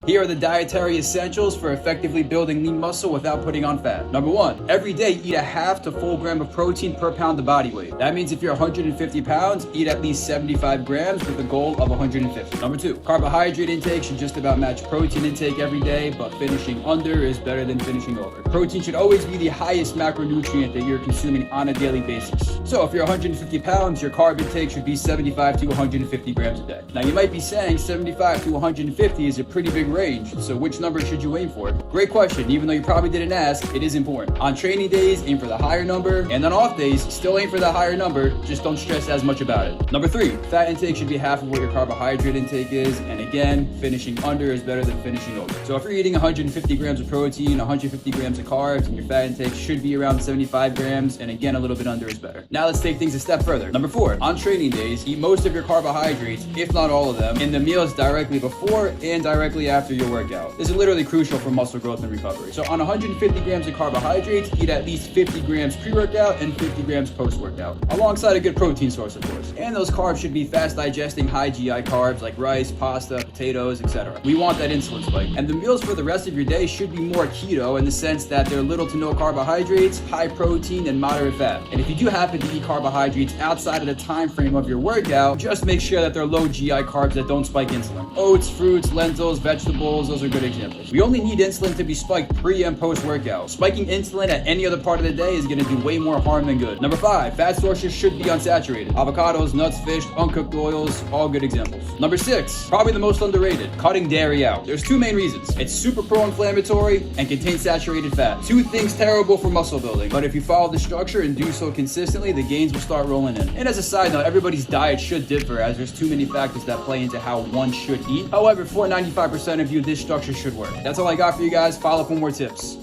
Here are the dietary essentials for effectively building lean muscle without putting on fat. Number 1, every day eat a half to full gram of protein per pound of body weight. That means if you're 150 pounds, eat at least 75 grams with a goal of 150. Number 2, carbohydrate intake should just about match protein intake every day, but finishing under is better than finishing over. Protein should always be the highest macronutrient that you're consuming on a daily basis. So if you're 150 pounds, your carb intake should be 75 to 150 grams a day. Now you might be saying 75 to 150 is a pretty big range, so which number should you aim for? Great question. Even though you probably didn't ask, it is important. On training days, aim for the higher number, and on off days, still aim for the higher number, just don't stress as much about it. Number 3, fat intake should be half of what your carbohydrate intake is, and again, finishing under is better than finishing over. So if you're eating 150 grams of protein, 150 grams of carbs, and your fat intake should be around 75 grams, and again, a little bit under is better. Now let's take things a step further. Number 4, on training days, eat most of your carbohydrates, if not all of them, in the meals directly before and directly after your workout. This is literally crucial for muscle growth and recovery. So on 150 grams of carbohydrates, eat at least 50 grams pre-workout and 50 grams post-workout, alongside a good protein source, of course. And those carbs should be fast digesting, high GI carbs like rice, pasta, potatoes, etc. We want that insulin spike. And the meals for the rest of your day should be more keto in the sense that they're little to no carbohydrates, high protein, and moderate fat. And if you do happen to eat carbohydrates outside of the time frame of your workout, just make sure that they're low GI carbs that don't spike insulin. Oats, fruits, lentils, vegetables, those are good examples. We only need insulin to be spiked pre and post workout. Spiking insulin at any other part of the day is going to do way more harm than good. Number 5, fat sources should be unsaturated. Avocados, nuts, fish, uncooked oils, all good examples. Number 6, probably the most underrated, cutting dairy out. There's 2 main reasons. It's super pro-inflammatory and contains saturated fat. 2 things terrible for muscle building, but if you follow the structure and do so consistently, the gains will start rolling in. And as a side note, everybody's diet should differ as there's too many factors that play into how one should eat. However, for 95% of you, this structure should work. That's all I got for you guys. Follow up for more tips.